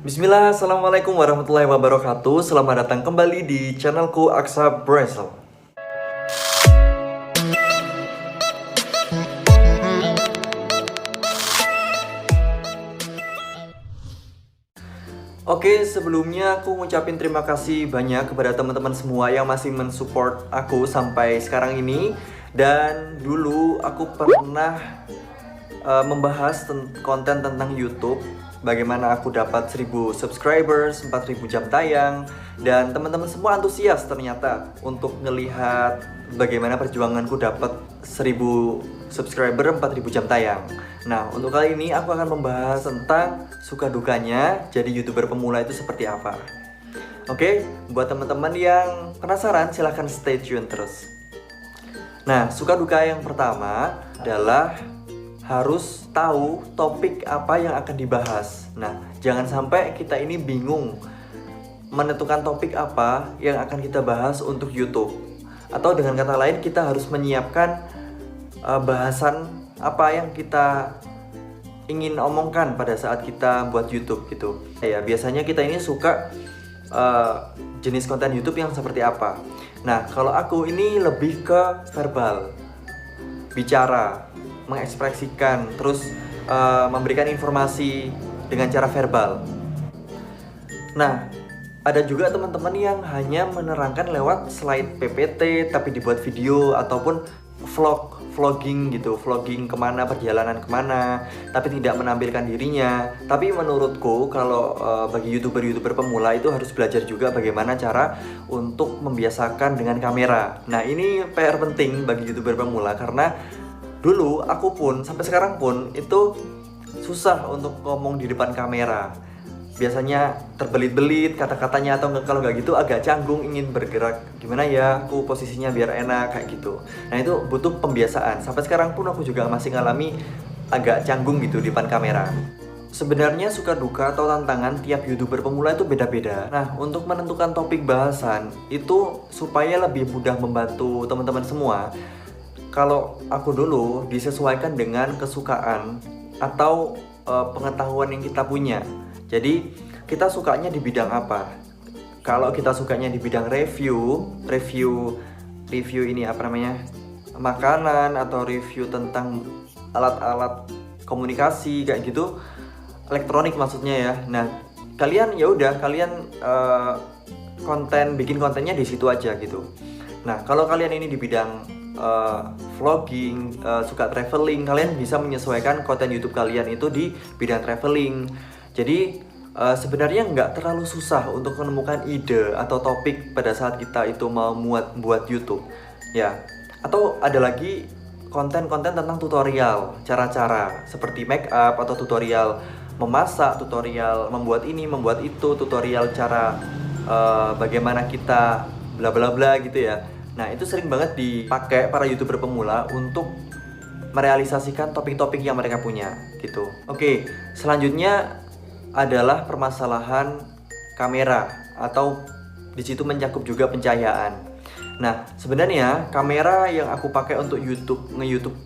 Bismillah, Assalamualaikum warahmatullahi wabarakatuh. Selamat datang kembali di channelku Aksa Brazil. Oke, sebelumnya aku ngucapin terima kasih banyak kepada teman-teman semua yang masih mensupport aku sampai sekarang ini. Dan dulu aku pernah membahas konten tentang YouTube, bagaimana aku dapat 1000 subscribers, 4000 jam tayang, dan teman-teman semua antusias ternyata untuk ngelihat bagaimana perjuanganku dapat 1000 subscriber, 4000 jam tayang. Nah, untuk kali ini aku akan membahas tentang suka dukanya jadi YouTuber pemula itu seperti apa. Oke, buat teman-teman yang penasaran silahkan stay tune terus. Nah, suka duka yang pertama adalah harus tahu topik apa yang akan dibahas. Nah, jangan sampai kita ini bingung menentukan topik apa yang akan kita bahas untuk YouTube. Atau dengan kata lain, kita harus menyiapkan bahasan apa yang kita ingin omongkan pada saat kita buat YouTube gitu. Ya, biasanya kita ini suka jenis konten YouTube yang seperti apa. Nah, kalau aku ini lebih ke verbal, bicara, mengekspresikan, terus memberikan informasi dengan cara verbal. Nah, ada juga teman-teman yang hanya menerangkan lewat slide PPT tapi dibuat video, ataupun vlogging gitu, vlogging kemana, perjalanan kemana, tapi tidak menampilkan dirinya. Tapi menurutku kalau bagi YouTuber pemula itu harus belajar juga bagaimana cara untuk membiasakan dengan kamera. Nah, ini PR penting bagi YouTuber pemula, karena dulu aku pun sampai sekarang pun itu susah untuk ngomong di depan kamera. Biasanya terbelit-belit kata-katanya, atau kalau nggak gitu agak canggung ingin bergerak gimana ya aku posisinya biar enak kayak gitu. Nah, itu butuh pembiasaan. Sampai sekarang pun aku juga masih ngalami agak canggung gitu di depan kamera. Sebenarnya suka duka atau tantangan tiap YouTuber pemula itu beda-beda. Nah, untuk menentukan topik bahasan itu supaya lebih mudah membantu teman-teman semua, kalau aku dulu disesuaikan dengan kesukaan atau pengetahuan yang kita punya. Jadi kita sukanya di bidang apa? Kalau kita sukanya di bidang review ini apa namanya? Makanan, atau review tentang alat-alat komunikasi kayak gitu, elektronik maksudnya ya. Nah, kalian ya udah kalian bikin kontennya di situ aja gitu. Nah, kalau kalian ini di bidang vlogging, suka traveling, kalian bisa menyesuaikan konten YouTube kalian itu di bidang traveling. Jadi sebenarnya nggak terlalu susah untuk menemukan ide atau topik pada saat kita itu mau buat YouTube ya. Atau ada lagi konten-konten tentang tutorial, cara-cara seperti make up, atau tutorial memasak, tutorial membuat ini, membuat itu, tutorial cara bagaimana kita bla bla bla gitu ya. Nah, itu sering banget dipakai para YouTuber pemula untuk merealisasikan topik-topik yang mereka punya gitu. Oke, selanjutnya adalah permasalahan kamera, atau di situ mencakup juga pencahayaan. Nah, sebenarnya kamera yang aku pakai untuk nge-YouTube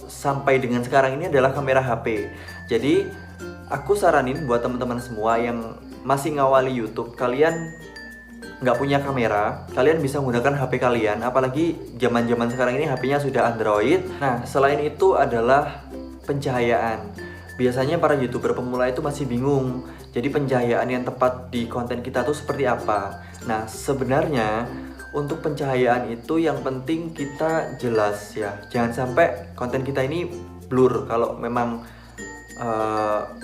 sampai dengan sekarang ini adalah kamera HP. Jadi, aku saranin buat teman-teman semua yang masih ngawali YouTube, kalian nggak punya kamera, kalian bisa menggunakan HP kalian. Apalagi zaman-zaman sekarang ini HP-nya sudah Android. Nah, selain itu adalah pencahayaan. Biasanya para YouTuber pemula itu masih bingung, jadi pencahayaan yang tepat di konten kita tuh seperti apa. Nah, sebenarnya untuk pencahayaan itu yang penting kita jelas ya. Jangan sampai konten kita ini blur. Kalau memang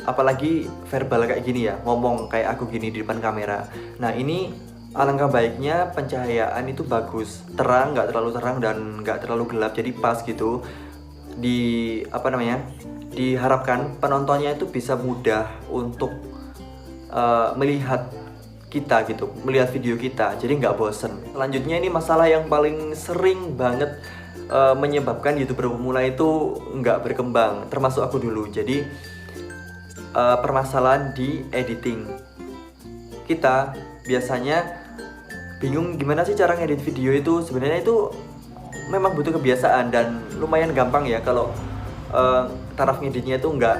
apalagi verbal kayak gini ya, ngomong kayak aku gini di depan kamera. Nah, ini alangkah baiknya pencahayaan itu bagus, terang, nggak terlalu terang dan nggak terlalu gelap, jadi pas gitu. Diharapkan penontonnya itu bisa mudah untuk melihat kita gitu, melihat video kita, jadi nggak bosen. Selanjutnya ini masalah yang paling sering banget menyebabkan YouTuber pemula itu nggak berkembang, termasuk aku dulu. Jadi permasalahan di editing. Kita biasanya bingung gimana sih cara ngedit video itu. Sebenarnya itu memang butuh kebiasaan dan lumayan gampang ya kalau taraf ngeditnya itu nggak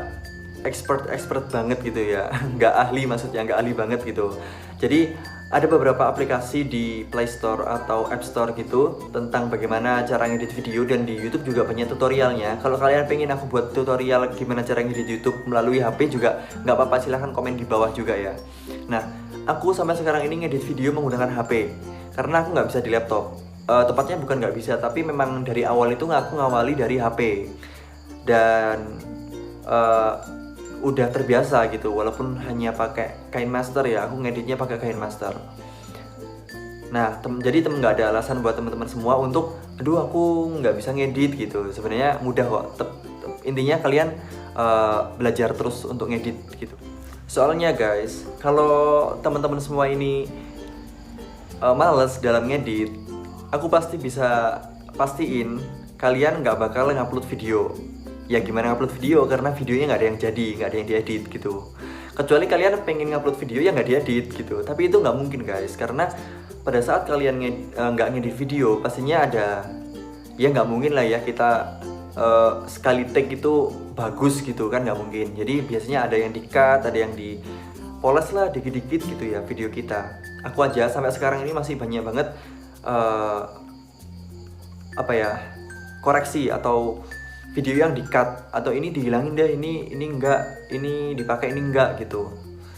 expert banget gitu ya. Nggak ahli, maksudnya nggak ahli banget gitu. Jadi ada beberapa aplikasi di Play Store atau App Store gitu tentang bagaimana cara ngedit video, dan di YouTube juga banyak tutorialnya. Kalau kalian pengen aku buat tutorial gimana cara ngedit YouTube melalui HP juga nggak apa-apa, silahkan komen di bawah juga ya. Nah, aku sampai sekarang ini ngedit video menggunakan HP karena aku nggak bisa di laptop. Tepatnya bukan nggak bisa, tapi memang dari awal itu aku ngawali dari HP dan udah terbiasa gitu, walaupun hanya pakai KineMaster ya, aku ngeditnya pakai KineMaster. Nah, jadi nggak ada alasan buat teman-teman semua untuk, aduh aku nggak bisa ngedit gitu. Sebenarnya mudah kok. Intinya kalian belajar terus untuk ngedit gitu. Soalnya guys, kalau teman-teman semua ini males dalam ngedit, aku pasti bisa pastiin kalian nggak bakal ngupload video. Ya gimana ngupload video, karena videonya nggak ada yang jadi, nggak ada yang diedit gitu. Kecuali kalian pengen ngupload video yang nggak diedit gitu, tapi itu nggak mungkin guys, karena pada saat kalian nggak ngedit video pastinya ada, ya nggak mungkin lah ya kita sekali take itu bagus gitu kan, nggak mungkin. Jadi biasanya ada yang di-cut, ada yang dipoles lah dikit-dikit gitu ya video kita. Aku aja sampai sekarang ini masih banyak banget koreksi atau video yang di-cut, atau ini dihilangin deh, ini enggak, ini dipakai, ini enggak gitu.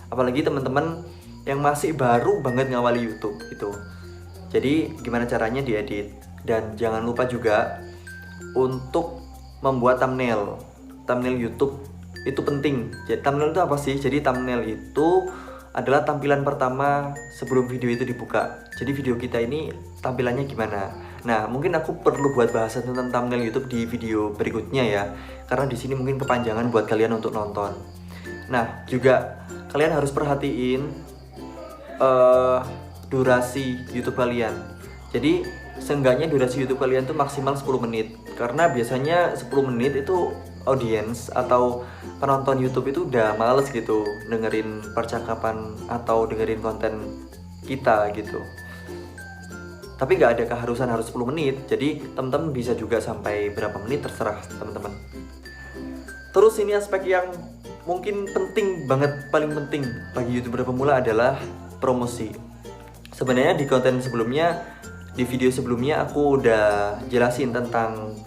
Apalagi teman-teman yang masih baru banget ngawali YouTube gitu. Jadi gimana caranya diedit, dan jangan lupa juga untuk membuat thumbnail YouTube itu penting. Jadi thumbnail itu apa sih? Jadi thumbnail itu adalah tampilan pertama sebelum video itu dibuka. Jadi video kita ini tampilannya gimana? Nah, mungkin aku perlu buat bahasan tentang thumbnail YouTube di video berikutnya ya, karena di sini mungkin kepanjangan buat kalian untuk nonton. Nah, juga kalian harus perhatiin durasi YouTube kalian. Jadi seenggaknya durasi YouTube kalian tuh maksimal 10 menit, karena biasanya 10 menit itu audience atau penonton YouTube itu udah males gitu dengerin percakapan atau dengerin konten kita gitu. Tapi nggak ada keharusan harus 10 menit, jadi teman-teman bisa juga sampai berapa menit terserah teman-teman. Terus ini aspek yang mungkin penting banget, paling penting bagi YouTuber pemula adalah promosi. Sebenarnya di konten sebelumnya, di video sebelumnya aku udah jelasin tentang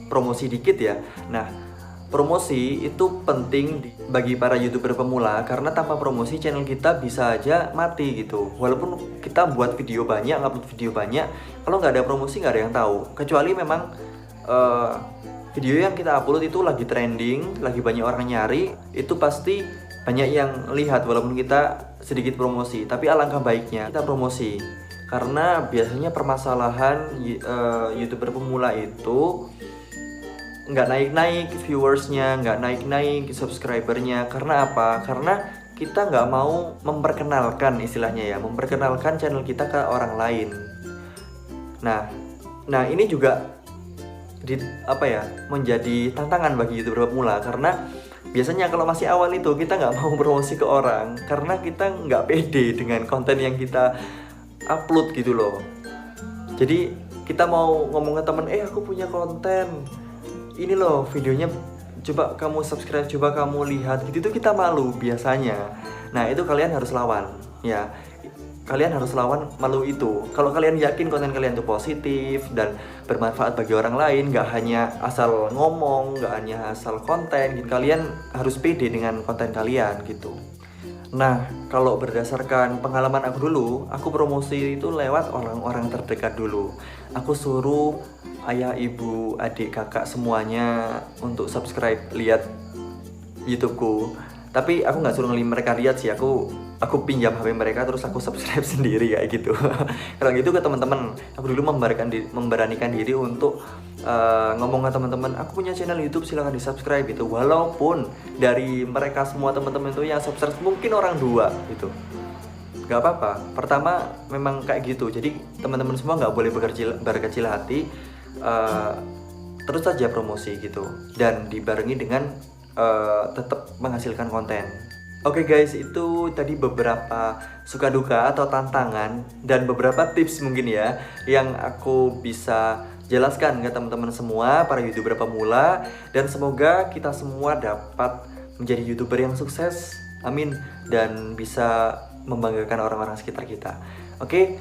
promosi dikit ya. Nah, promosi itu penting bagi para YouTuber pemula, karena tanpa promosi channel kita bisa aja mati gitu. Walaupun kita buat video banyak, ngupload video banyak, kalau nggak ada promosi nggak ada yang tahu. Kecuali memang video yang kita upload itu lagi trending, lagi banyak orang nyari, itu pasti banyak yang lihat walaupun kita sedikit promosi. Tapi alangkah baiknya kita promosi, karena biasanya permasalahan YouTuber pemula itu nggak naik-naik viewersnya, nggak naik-naik subscribernya. Karena apa? Karena kita nggak mau memperkenalkan, istilahnya ya, memperkenalkan channel kita ke orang lain. Nah ini juga menjadi tantangan bagi YouTuber pemula, karena biasanya kalau masih awal itu kita nggak mau promosi ke orang, karena kita nggak pede dengan konten yang kita upload gitu loh. Jadi kita mau ngomong ke temen, aku punya konten ini loh videonya, coba kamu subscribe, coba kamu lihat gitu, itu kita malu biasanya. Nah itu kalian harus lawan ya, kalian harus lawan malu itu. Kalau kalian yakin konten kalian itu positif dan bermanfaat bagi orang lain, nggak hanya asal ngomong, nggak hanya asal konten gitu, kalian harus pede dengan konten kalian gitu. Nah, kalau berdasarkan pengalaman aku dulu, aku promosi itu lewat orang-orang terdekat dulu. Aku suruh ayah, ibu, adik, kakak semuanya untuk subscribe, lihat YouTubeku. Tapi aku nggak suruh mereka lihat sih, aku pinjam HP mereka terus aku subscribe sendiri kayak gitu. Kalau gitu ke teman-teman, aku dulu memberanikan diri untuk ngomong ke teman-teman, aku punya channel YouTube, silahkan di subscribe gitu. Walaupun dari mereka semua teman-teman itu yang subscribe mungkin orang 2 gitu, nggak apa-apa. Pertama memang kayak gitu, jadi teman-teman semua nggak boleh berkecil hati, terus saja promosi gitu, dan dibarengi dengan tetap menghasilkan konten. Oke guys, itu tadi beberapa suka duka atau tantangan dan beberapa tips mungkin ya yang aku bisa jelaskan ke teman-teman semua para YouTuber pemula, dan semoga kita semua dapat menjadi YouTuber yang sukses, amin, dan bisa membanggakan orang-orang sekitar kita. Oke,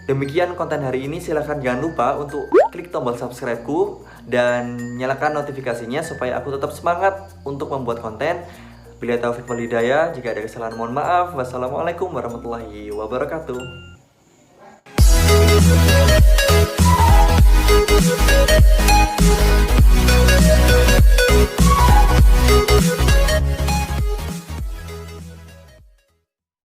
demikian konten hari ini. Silahkan jangan lupa untuk klik tombol subscribe-ku dan nyalakan notifikasinya supaya aku tetap semangat untuk membuat konten. Bila taufik wal hidayah, jika ada kesalahan mohon maaf. Wassalamualaikum warahmatullahi wabarakatuh.